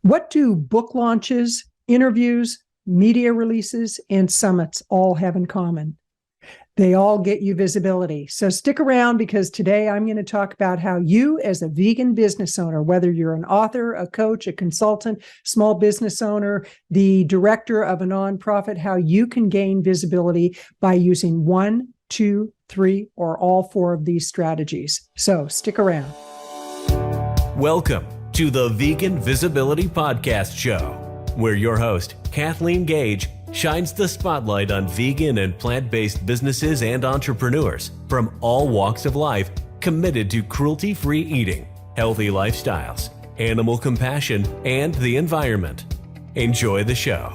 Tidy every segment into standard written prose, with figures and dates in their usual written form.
What do book launches, interviews, media releases, and summits all have in common? They all get you visibility. So stick around, because today I'm going to talk about how you, as a vegan business owner, whether you're an author, a coach, a consultant, small business owner, the director of a nonprofit, how you can gain visibility by using 1, 2, 3, or all 4 of these strategies. So stick around. Welcome to the Vegan Visibility Podcast Show, where your host, Kathleen Gage, shines the spotlight on vegan and plant-based businesses and entrepreneurs from all walks of life committed to cruelty-free eating, healthy lifestyles, animal compassion, and the environment. Enjoy the show.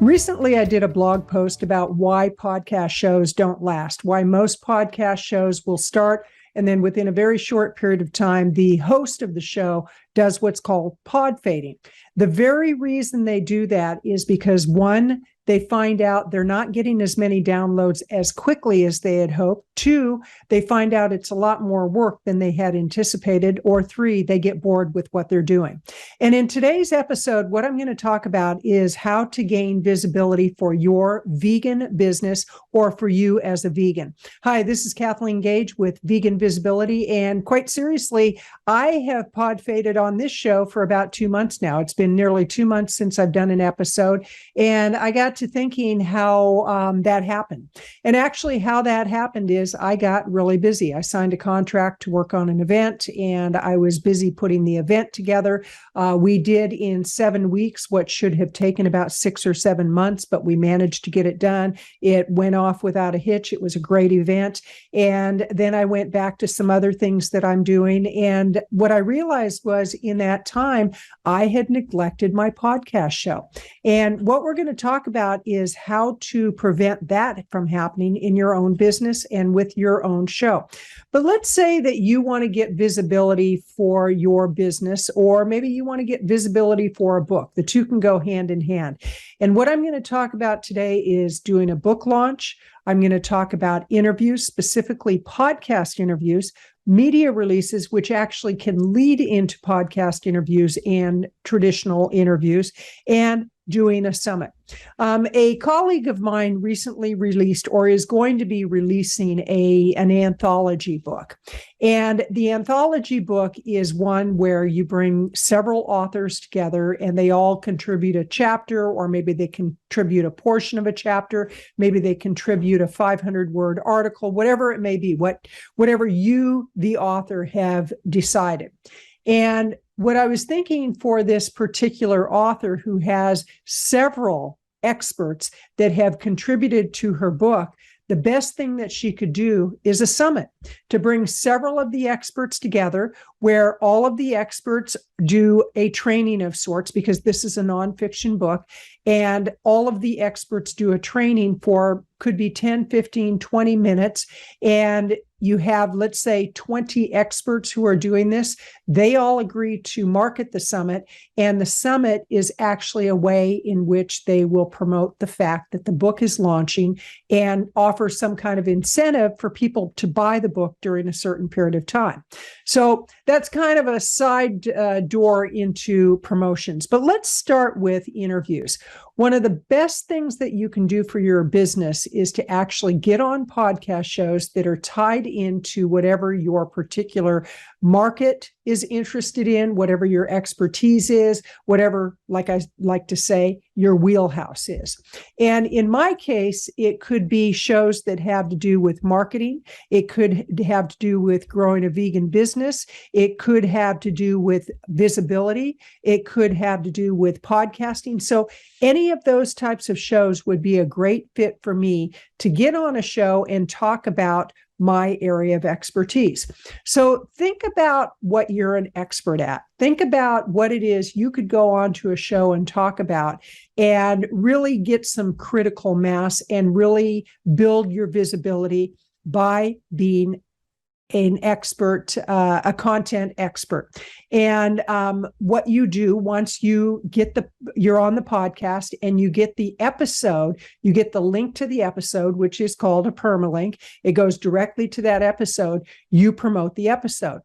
Recently, I did a blog post about why podcast shows don't last, why most podcast shows will start, and then within a very short period of time, the host of the show does what's called pod fading. The very reason they do that is because, one, they find out they're not getting as many downloads as quickly as they had hoped. 2, they find out it's a lot more work than they had anticipated. Or 3, they get bored with what they're doing. And in today's episode, what I'm going to talk about is how to gain visibility for your vegan business or for you as a vegan. Hi, this is Kathleen Gage with Vegan Visibility. And quite seriously, I have pod faded on this show for about 2 months now. It's been nearly 2 months since I've done an episode. And I got to thinking how that happened. And actually how that happened is I got really busy. I signed a contract to work on an event, and I was busy putting the event together. We did in 7 weeks what should have taken about 6 or 7 months, but we managed to get it done. It went off without a hitch. It was a great event. And then I went back to some other things that I'm doing. And what I realized was, in that time, I had neglected my podcast show. And what we're going to talk about is how to prevent that from happening in your own business and with your own show. But let's say that you want to get visibility for your business, or maybe you want to get visibility for a book. The two can go hand in hand. And what I'm going to talk about today is doing a book launch. I'm going to talk about interviews, specifically podcast interviews, media releases, which actually can lead into podcast interviews and traditional interviews, and doing a summit. A colleague of mine recently released, or is going to be releasing, an anthology book. And the anthology book is one where you bring several authors together and they all contribute a chapter, or maybe they contribute a portion of a chapter. Maybe they contribute a 500-word article, whatever it may be, whatever you, the author, have decided. And what I was thinking for this particular author, who has several experts that have contributed to her book, the best thing that she could do is a summit, to bring several of the experts together, where all of the experts do a training of sorts, because this is a nonfiction book, and all of the experts do a training for, could be 10, 15, 20 minutes. And you have, let's say, 20 experts who are doing this. They all agree to market the summit. And the summit is actually a way in which they will promote the fact that the book is launching and offer some kind of incentive for people to buy the book during a certain period of time. So that's kind of a side door into promotions. But let's start with interviews. One of the best things that you can do for your business is to actually get on podcast shows that are tied into whatever your particular market is interested in, whatever your expertise is, whatever, like I like to say, your wheelhouse is. And in my case, it could be shows that have to do with marketing. It could have to do with growing a vegan business. It could have to do with visibility. It could have to do with podcasting. So any of those types of shows would be a great fit for me to get on a show and talk about my area of expertise. So think about what you're an expert at. Think about what it is you could go on to a show and talk about, and really get some critical mass and really build your visibility by being an expert, a content expert. And what you do once you get you're on the podcast and you get the episode, you get the link to the episode, which is called a permalink. It goes directly to that episode. You promote the episode.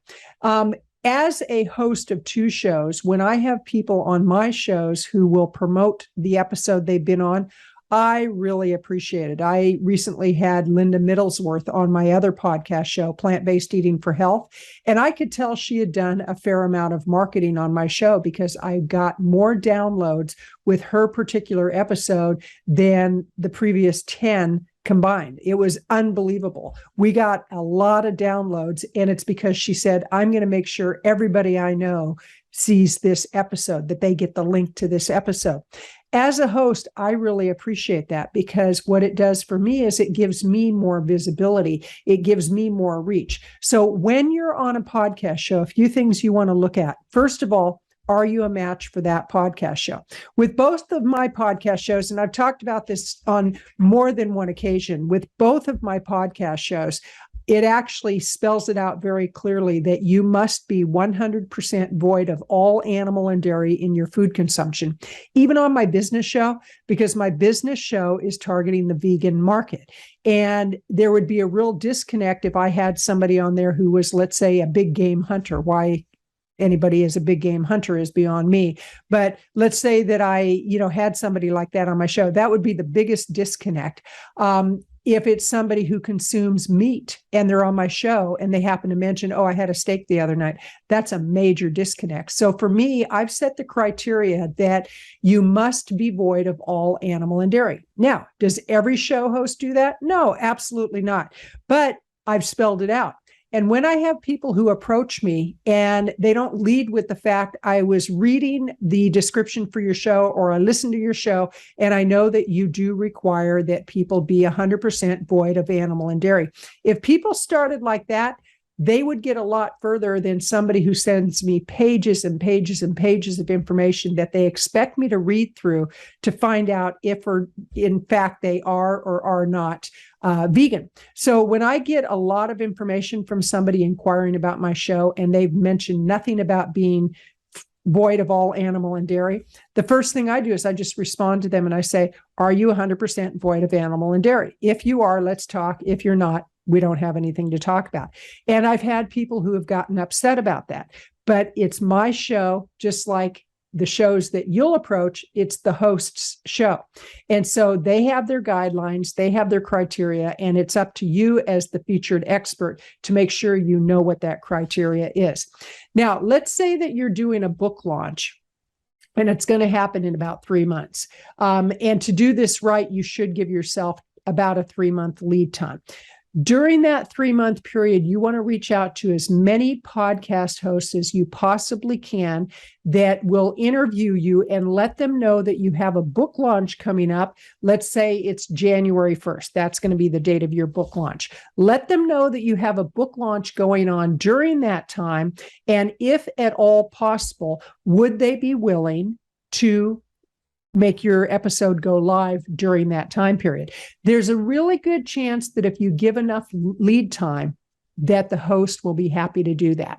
as a host of two shows, when I have people on my shows who will promote the episode they've been on, I really appreciate it. I recently had Linda Middlesworth on my other podcast show, Plant-Based Eating for Health, and I could tell she had done a fair amount of marketing on my show because I got more downloads with her particular episode than the previous 10 combined. It was unbelievable. We got a lot of downloads, and it's because she said, I'm going to make sure everybody I know sees this episode, that they get the link to this episode. As a host, I really appreciate that because what it does for me is it gives me more visibility. It gives me more reach. So when you're on a podcast show, a few things you want to look at. First of all, are you a match for that podcast show? With both of my podcast shows, and I've talked about this on more than one occasion, with both of my podcast shows, it actually spells it out very clearly that you must be 100% void of all animal and dairy in your food consumption, even on my business show, because my business show is targeting the vegan market. And there would be a real disconnect if I had somebody on there who was, let's say, a big game hunter. Why anybody is a big game hunter is beyond me. But let's say that I, had somebody like that on my show. That would be the biggest disconnect. If it's somebody who consumes meat and they're on my show and they happen to mention, oh, I had a steak the other night, that's a major disconnect. So for me, I've set the criteria that you must be void of all animal and dairy. Now, does every show host do that? No, absolutely not. But I've spelled it out. And when I have people who approach me and they don't lead with the fact I was reading the description for your show or I listened to your show, and I know that you do require that people be 100% void of animal and dairy. If people started like that, they would get a lot further than somebody who sends me pages and pages and pages of information that they expect me to read through to find out if or in fact they are or are not vegan. So when I get a lot of information from somebody inquiring about my show and they've mentioned nothing about being void of all animal and dairy, the first thing I do is I just respond to them and I say, are you 100% void of animal and dairy? If you are, let's talk. If you're not, we don't have anything to talk about. And I've had people who have gotten upset about that, but it's my show, just like the shows that you'll approach, it's the host's show. And so they have their guidelines, they have their criteria, and it's up to you as the featured expert to make sure you know what that criteria is. Now, let's say that you're doing a book launch and it's going to happen in about 3 months. And to do this right, you should give yourself about a 3-month lead time. During that 3-month period, you want to reach out to as many podcast hosts as you possibly can that will interview you and let them know that you have a book launch coming up. Let's say it's January 1st. That's going to be the date of your book launch. Let them know that you have a book launch going on during that time. And if at all possible, would they be willing to make your episode go live during that time period? There's a really good chance that if you give enough lead time, that the host will be happy to do that.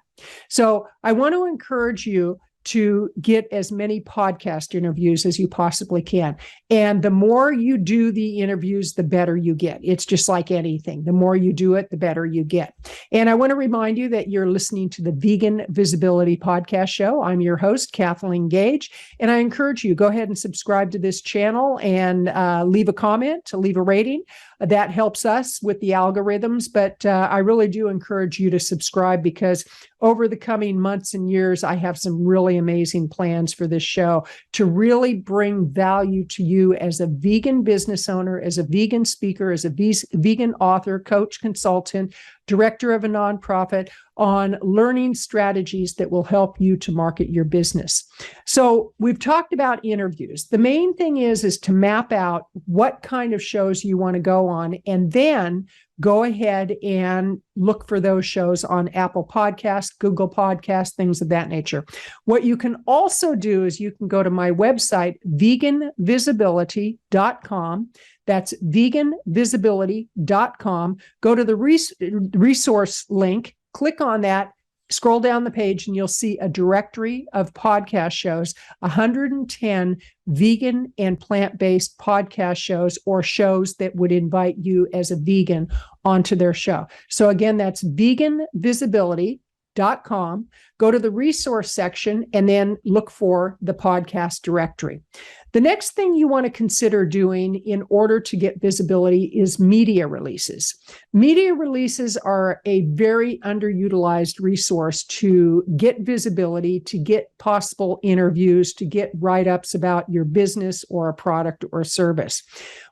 So I want to encourage you to get as many podcast interviews as you possibly can. And the more you do the interviews, the better you get. It's just like anything. The more you do it, the better you get. And I want to remind you that you're listening to the Vegan Visibility Podcast Show. I'm your host, Kathleen Gage, and I encourage you, go ahead and subscribe to this channel and leave a comment, leave a rating. That helps us with the algorithms, but I really do encourage you to subscribe because over the coming months and years, I have some really amazing plans for this show to really bring value to you as a vegan business owner, as a vegan speaker, as a vegan author, coach, consultant, director of a nonprofit, on learning strategies that will help you to market your business. So we've talked about interviews. The main thing is to map out what kind of shows you want to go on, and then go ahead and look for those shows on Apple Podcasts, Google Podcasts, things of that nature. What you can also do is you can go to my website, veganvisibility.com. That's veganvisibility.com. Go to the resource link, click on that, scroll down the page, and you'll see a directory of podcast shows, 110 vegan and plant-based podcast shows or shows that would invite you as a vegan onto their show. So again, that's veganvisibility.com. go to the resource section and then look for the podcast directory. The next thing you want to consider doing in order to get visibility is media releases. Media releases are a very underutilized resource to get visibility, to get possible interviews, to get write-ups about your business or a product or service.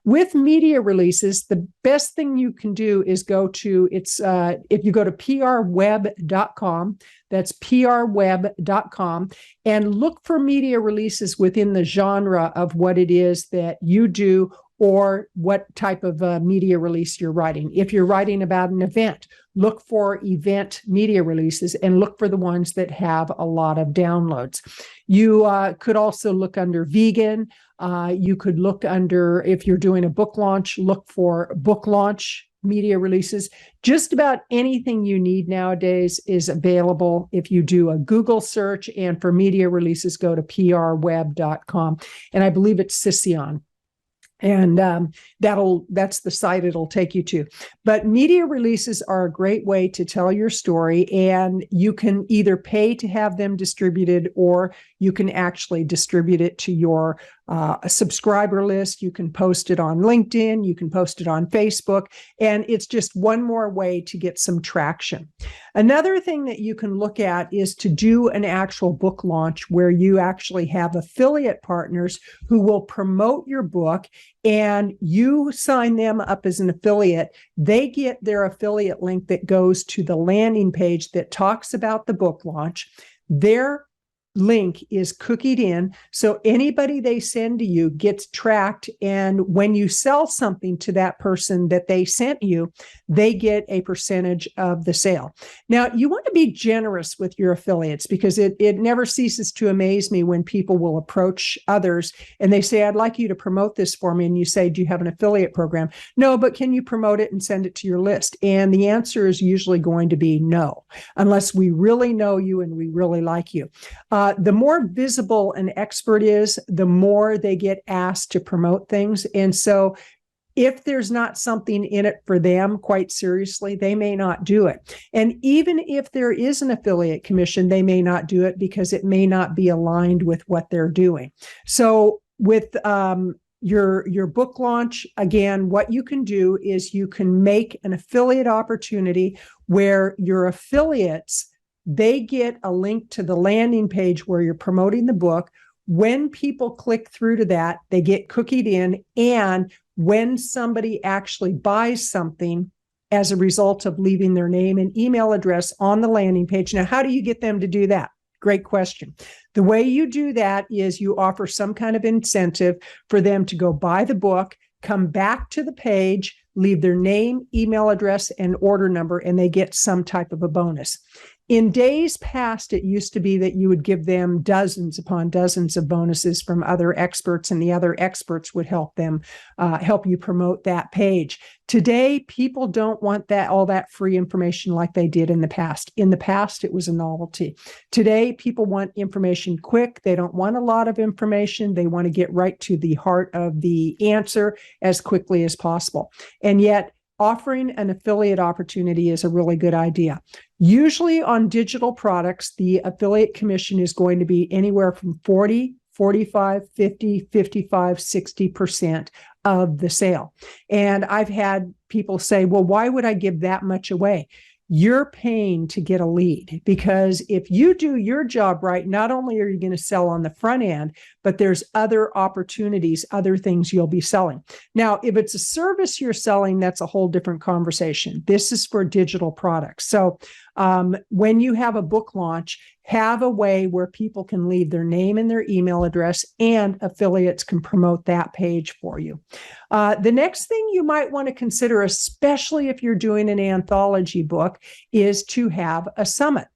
With media releases, the best thing you can do is if you go to prweb.com, that's prweb.com, and look for media releases within the genre of what it is that you do or what type of media release you're writing. If you're writing about an event, look for event media releases and look for the ones that have a lot of downloads. You could also look under vegan. You could look under, if you're doing a book launch, look for book launch media releases. Just about anything you need nowadays is available if you do a Google search, and for media releases, go to prweb.com. And I believe it's Sission. And that's the site it'll take you to. But media releases are a great way to tell your story, and you can either pay to have them distributed, or you can actually distribute it to your subscriber list. You can post it on LinkedIn, you can post it on Facebook, and it's just one more way to get some traction. Another thing that you can look at is to do an actual book launch where you actually have affiliate partners who will promote your book, and you sign them up as an affiliate. They get their affiliate link that goes to the landing page that talks about the book launch. Their link is cookied in, so anybody they send to you gets tracked, and when you sell something to that person that they sent you, they get a percentage of the sale. Now, you want to be generous with your affiliates, because it never ceases to amaze me when people will approach others and they say, I'd like you to promote this for me, and you say, do you have an affiliate program? No, but can you promote it and send it to your list? And the answer is usually going to be no, unless we really know you and we really like you. The more visible an expert is, the more they get asked to promote things. And so if there's not something in it for them, quite seriously, they may not do it. And even if there is an affiliate commission, they may not do it because it may not be aligned with what they're doing. So with your book launch, again, what you can do is you can make an affiliate opportunity where your affiliates, they get a link to the landing page where you're promoting the book. When people click through to that, they get cookied in. And when somebody actually buys something as a result of leaving their name and email address on the landing page. Now, how do you get them to do that? Great question. The way you do that is you offer some kind of incentive for them to go buy the book, come back to the page, leave their name, email address, and order number, and they get some type of a bonus. In days past, it used to be that you would give them dozens upon dozens of bonuses from other experts, and the other experts would help them help you promote that page. Today, people don't want all that free information like they did in the past. In the past, it was a novelty. Today, people want information quick. They don't want a lot of information. They want to get right to the heart of the answer as quickly as possible. And yet, offering an affiliate opportunity is a really good idea. Usually on digital products, the affiliate commission is going to be anywhere from 40, 45, 50, 55, 60% of the sale. And I've had people say, well, why would I give that much away? You're paying to get a lead, because if you do your job right, not only are you going to sell on the front end, but there's other opportunities, other things you'll be selling. Now, if it's a service you're selling, that's a whole different conversation. This is for digital products. So when you have a book launch, have a way where people can leave their name and their email address, and affiliates can promote that page for you. The next thing you might want to consider, especially if you're doing an anthology book, is to have a summit.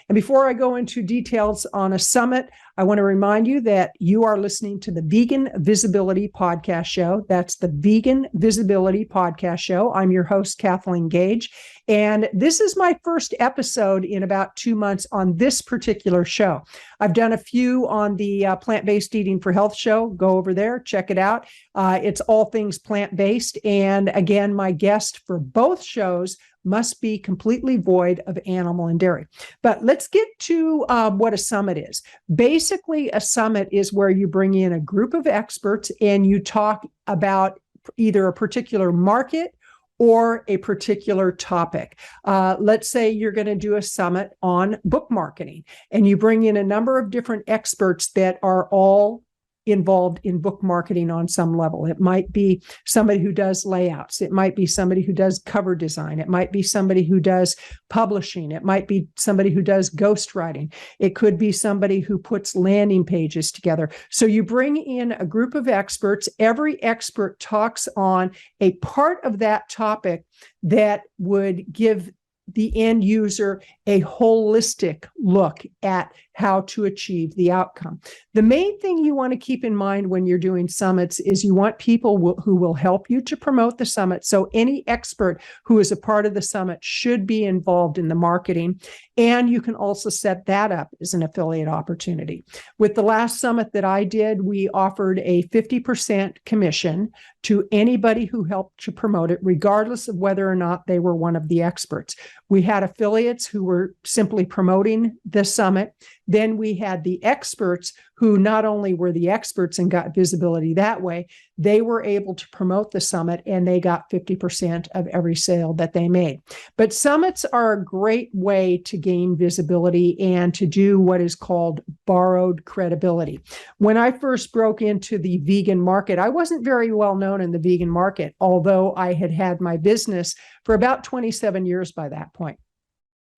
And before I go into details on a summit, I want to remind you that you are listening to the Vegan Visibility Podcast Show. That's the Vegan Visibility Podcast Show. I'm your host, Kathleen Gage. And this is my first episode in about 2 months on this particular show. I've done a few on the Plant-Based Eating for Health show. Go over there, check it out. It's all things plant-based. And again, my guest for both shows must be completely void of animal and dairy. But let's get to what a summit is. Basically, a summit is where you bring in a group of experts and you talk about either a particular market or a particular topic. Let's say you're going to do a summit on book marketing, and you bring in a number of different experts that are all involved in book marketing on some level. It might be somebody who does layouts. It might be somebody who does cover design. It might be somebody who does publishing. It might be somebody who does ghostwriting. It could be somebody who puts landing pages together. So you bring in a group of experts. Every expert talks on a part of that topic that would give the end user a holistic look at how to achieve the outcome. The main thing you want to keep in mind when you're doing summits is you want people who will help you to promote the summit. So any expert who is a part of the summit should be involved in the marketing. And you can also set that up as an affiliate opportunity. With the last summit that I did, we offered a 50% commission to anybody who helped to promote it, regardless of whether or not they were one of the experts. We had affiliates who were simply promoting the summit. Then we had the experts who not only were the experts and got visibility that way, they were able to promote the summit and they got 50% of every sale that they made. But summits are a great way to gain visibility and to do what is called borrowed credibility. When I first broke into the vegan market, I wasn't very well known in the vegan market, although I had had my business for about 27 years by that point.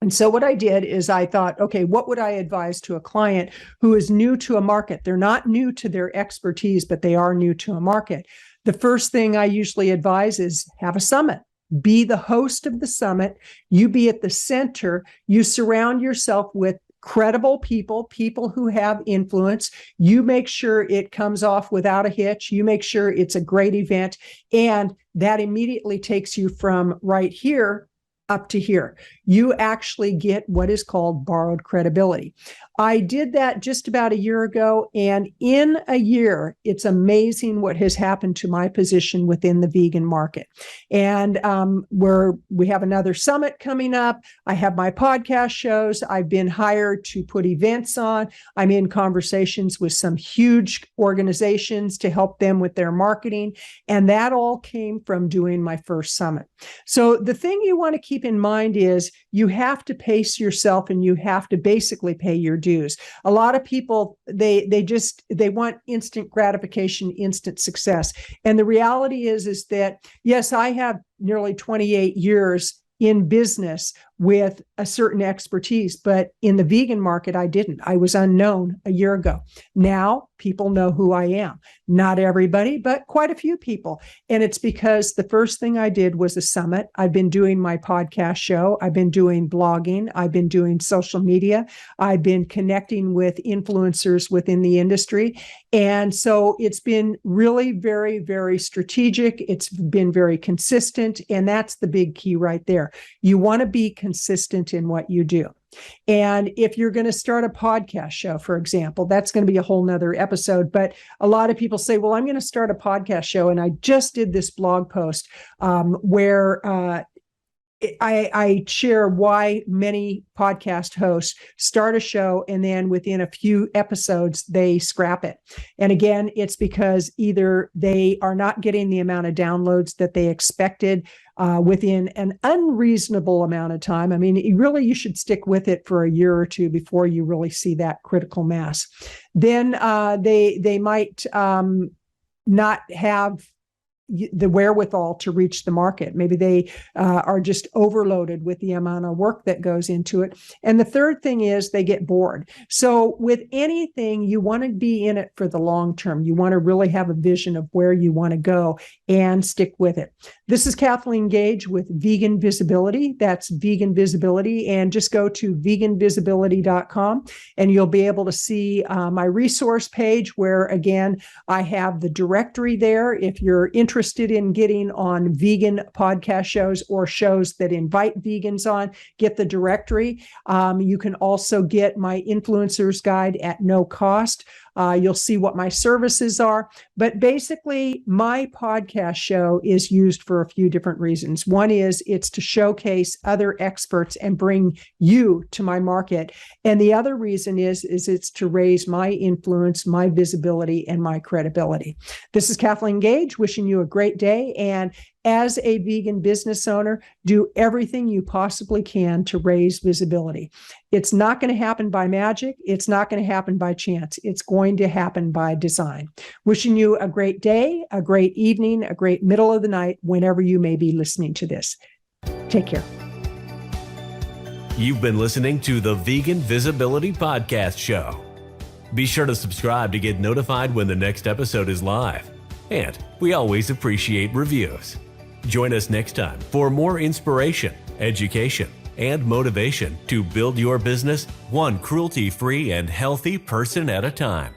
And so what I did is I thought, okay, what would I advise to a client who is new to a market? They're not new to their expertise, but they are new to a market. The first thing I usually advise is have a summit. Be the host of the summit. You be at the center. You surround yourself with credible people who have influence. You make sure it comes off without a hitch. You make sure it's a great event. And that immediately takes you from right here up to here. You actually get what is called borrowed credibility. I did that just about a year ago, and in a year, it's amazing what has happened to my position within the vegan market. And we have another summit coming up. I have my podcast shows. I've been hired to put events on. I'm in conversations with some huge organizations to help them with their marketing. And that all came from doing my first summit. So the thing you want to keep in mind is you have to pace yourself and you have to basically pay your dues. A lot of people, they want instant gratification, instant success. And the reality is that, yes, I have nearly 28 years in business with a certain expertise, but in the vegan market, I didn't. I was unknown a year ago. Now people know who I am. Not everybody, but quite a few people. And it's because the first thing I did was a summit. I've been doing my podcast show. I've been doing blogging. I've been doing social media. I've been connecting with influencers within the industry. And so it's been really very, very strategic. It's been very consistent. And that's the big key right there. You want to be consistent in what you do. And if you're going to start a podcast show, for example, that's going to be a whole nother episode. But a lot of people say, well, I'm going to start a podcast show. And I just did this blog post where I share why many podcast hosts start a show and then within a few episodes, they scrap it. And again, it's because either they are not getting the amount of downloads that they expected within an unreasonable amount of time. I mean, you should stick with it for a year or two before you really see that critical mass. Then they might not have the wherewithal to reach the market. Maybe they are just overloaded with the amount of work that goes into it. And the third thing is they get bored. So with anything, you want to be in it for the long term. You want to really have a vision of where you want to go and stick with it. This is Kathleen Gage with Vegan Visibility. That's Vegan Visibility. And just go to veganvisibility.com and you'll be able to see my resource page where, again, I have the directory there. If you're interested in getting on vegan podcast shows or shows that invite vegans on, get the directory. You can also get my influencers guide at no cost. You'll see what my services are. But basically, my podcast show is used for a few different reasons. One is it's to showcase other experts and bring you to my market. And the other reason is it's to raise my influence, my visibility, and my credibility. This is Kathleen Gage, wishing you a great day. And as a vegan business owner, do everything you possibly can to raise visibility. It's not going to happen by magic. It's not going to happen by chance. It's going to happen by design. Wishing you a great day, a great evening, a great middle of the night, whenever you may be listening to this. Take care. You've been listening to the Vegan Visibility Podcast Show. Be sure to subscribe to get notified when the next episode is live. And we always appreciate reviews. Join us next time for more inspiration, education, and motivation to build your business one cruelty-free and healthy person at a time.